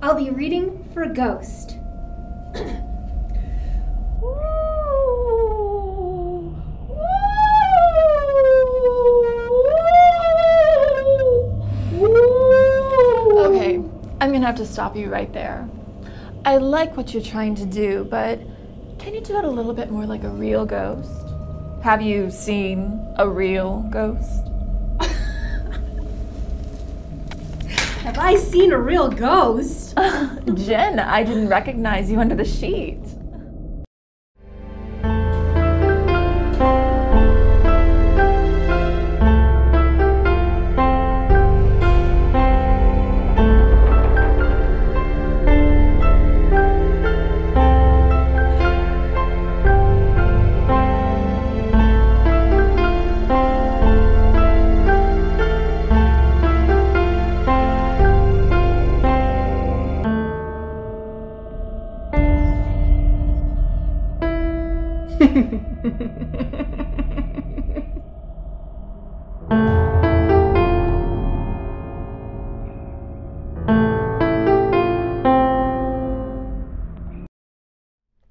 I'll be reading for Ghost. Okay, I'm gonna have to stop you right there. I like what you're trying to do, but can you do it a little bit more like a real ghost? Have you seen a real ghost? Have I seen a real ghost? Jen, I didn't recognize you under the sheet.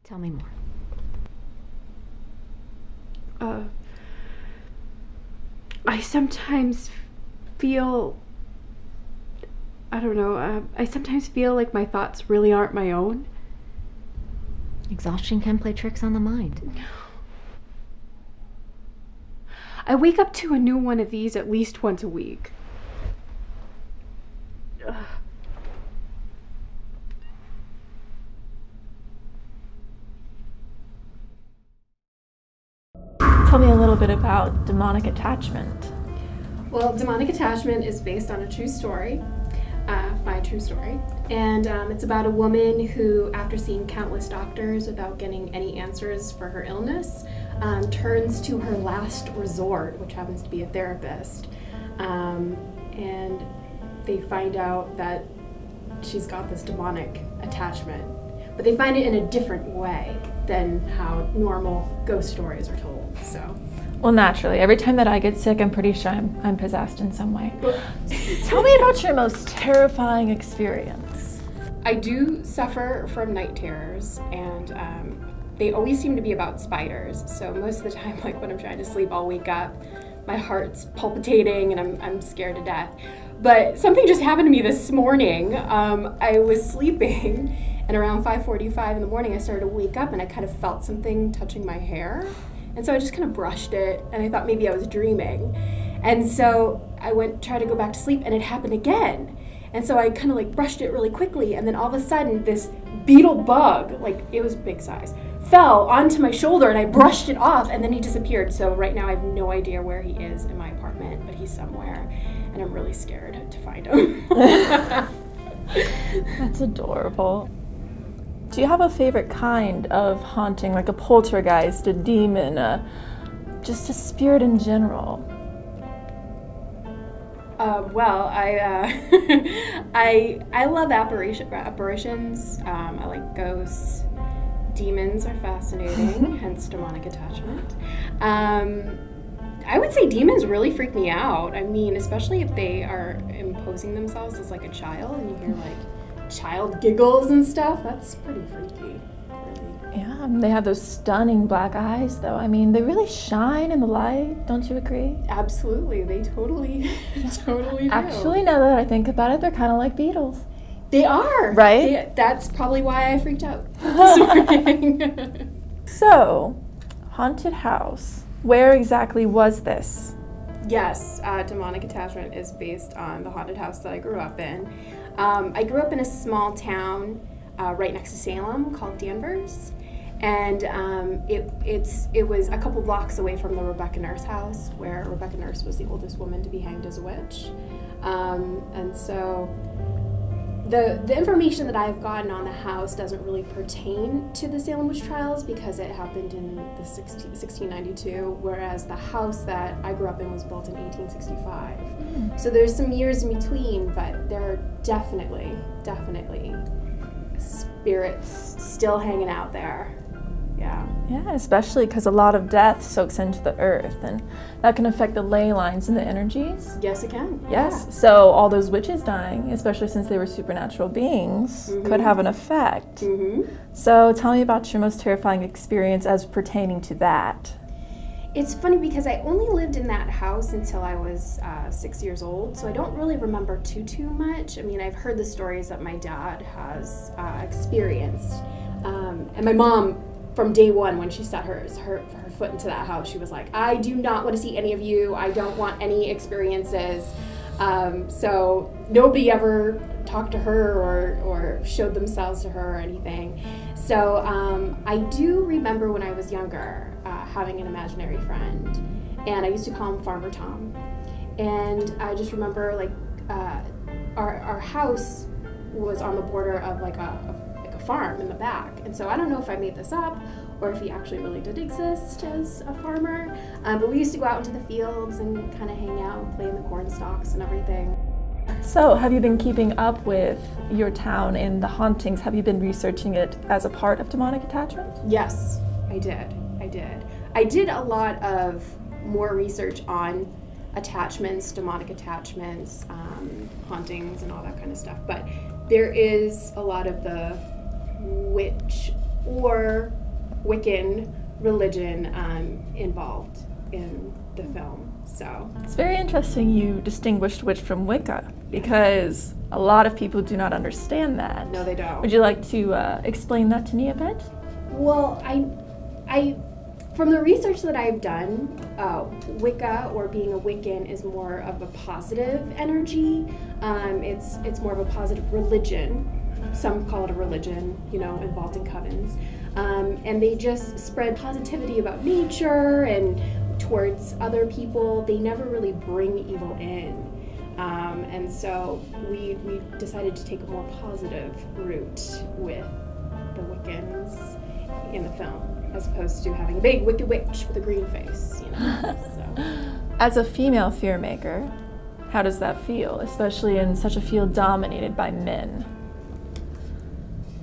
Tell me more. I sometimes feel, I don't know, I sometimes feel like my thoughts really aren't my own. Exhaustion can play tricks on the mind. I wake up to a new one of these at least once a week. Ugh. Tell me a little bit about demonic attachment. Well, demonic attachment is based on a true story, my true story. And it's about a woman who, after seeing countless doctors without getting any answers for her illness, turns to her last resort, which happens to be a therapist. And they find out that she's got this demonic attachment, but they find it in a different way than how normal ghost stories are told. So, well, naturally, every time that I get sick, I'm pretty sure I'm possessed in some way. Tell me about your most terrifying experience. I do suffer from night terrors, and they always seem to be about spiders. So most of the time, like when I'm trying to sleep, I'll wake up, my heart's palpitating, and I'm scared to death. But something just happened to me this morning. I was sleeping, and around 5:45 in the morning, I started to wake up, and I kind of felt something touching my hair. And so I just kind of brushed it, and I thought maybe I was dreaming. And so I tried to go back to sleep, and it happened again. And so I kind of like brushed it really quickly, and then all of a sudden this beetle bug, like it was big size, fell onto my shoulder, and I brushed it off, and then he disappeared. So right now I have no idea where he is in my apartment, but he's somewhere, and I'm really scared to find him. That's adorable. Do you have a favorite kind of haunting, like a poltergeist, a demon, just a spirit in general? Well, I love apparitions. I like ghosts. Demons are fascinating, hence demonic attachment. I would say demons really freak me out. I mean, especially if they are imposing themselves as like a child, and you hear like child giggles and stuff. That's pretty freaky. Yeah, they have those stunning black eyes, though. I mean, they really shine in the light. Don't you agree? Absolutely, they totally do. Actually, now that I think about it, they're kind of like beetles. They are. Right? That's probably why I freaked out this morning. So, haunted house. Where exactly was this? Yes, demonic attachment is based on the haunted house that I grew up in. I grew up in a small town right next to Salem called Danvers, and it was a couple blocks away from the Rebecca Nurse house, where Rebecca Nurse was the oldest woman to be hanged as a witch. And so the information that I've gotten on the house doesn't really pertain to the Salem witch trials because it happened in the 1692, whereas the house that I grew up in was built in 1865. So there's some years in between, but there are definitely spirits still hanging out there. Yeah. Yeah, especially because a lot of death soaks into the earth, and that can affect the ley lines and the energies. Yes, it can. Yes, so all those witches dying, especially since they were supernatural beings, could have an effect. So tell me about your most terrifying experience as pertaining to that. It's funny because I only lived in that house until I was 6 years old, so I don't really remember too much. I mean, I've heard the stories that my dad has experienced, and my mom, from day one, when she set her foot into that house, she was like, I do not want to see any of you. I don't want any experiences. So nobody ever talked to her or showed themselves to her or anything. So I do remember when I was younger having an imaginary friend, and I used to call him Farmer Tom. And I just remember, like, our house was on the border of like a farm in the back, and so I don't know if I made this up or if he actually really did exist as a farmer, but we used to go out into the fields and kind of hang out and play in the corn stalks and everything. So have you been keeping up with your town and the hauntings? Have you been researching it as a part of demonic attachment? Yes, I did. I did a lot of more research on attachments, demonic attachments, hauntings and all that kind of stuff, but there is a lot of the witch or Wiccan religion involved in the film. So it's very interesting you distinguished witch from Wicca, because a lot of people do not understand that. No, they don't. Would you like to explain that to me a bit? Well, I from the research that I've done, Wicca, or being a Wiccan, is more of a positive energy. It's more of a positive religion. Some call it a religion, you know, involved in covens. And they just spread positivity about nature and towards other people. They never really bring evil in. And so we decided to take a more positive route with the Wiccans in the film, as opposed to having a big wicked witch with a green face, you know. So. As a female fear maker, how does that feel, especially in such a field dominated by men?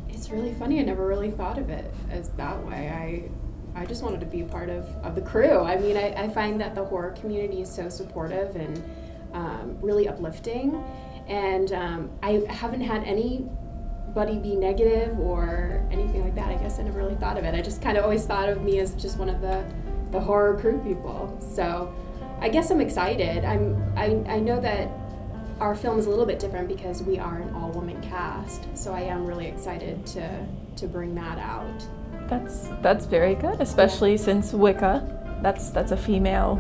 It's really funny. I never really thought of it as that way. I just wanted to be a part of the crew. I mean, I find that the horror community is so supportive and really uplifting, and I haven't had anybody be negative or anything like that. I guess I never really thought of it. I just kind of always thought of me as just one of the horror crew people. So I guess I'm excited. I know that our film is a little bit different because we are an all-woman cast, so I am really excited to bring that out. That's very good, especially since Wicca, that's a female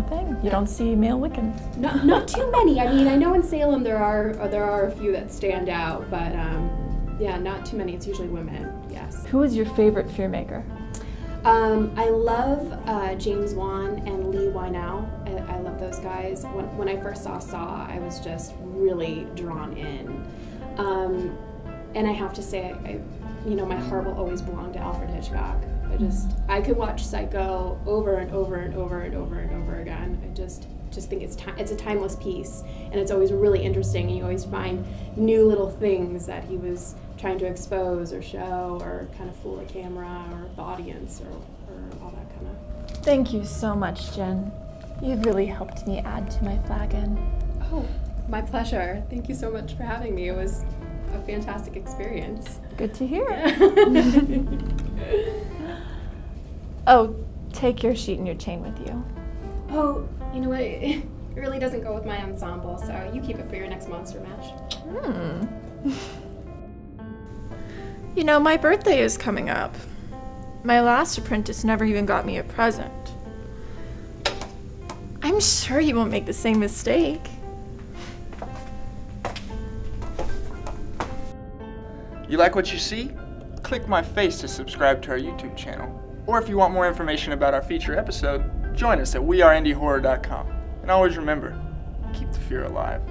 thing. You don't see male Wiccans. Not too many. I mean, I know in Salem there are a few that stand out, but yeah, not too many. It's usually women. Yes. Who is your favorite fear maker? I love James Wan and Lee Wineau. I love those guys. When I first saw Saw, I was just really drawn in. And I have to say, my heart will always belong to Alfred Hitchcock. I could watch Psycho over and over and over and over and over again. I just think it's a timeless piece, and it's always really interesting, and you always find new little things that he was trying to expose or show or kind of fool the camera or the audience or all that kind of. Thank you so much, Jen. You've really helped me add to my flagon. Oh, my pleasure. Thank you so much for having me. It was a fantastic experience. Good to hear. Oh, take your sheet and your chain with you. Oh, you know what? It really doesn't go with my ensemble, so you keep it for your next monster mash. You know, my birthday is coming up. My last apprentice never even got me a present. I'm sure you won't make the same mistake. You like what you see? Click my face to subscribe to our YouTube channel. Or if you want more information about our feature episode, join us at weareindiehorror.com. And always remember, keep the fear alive.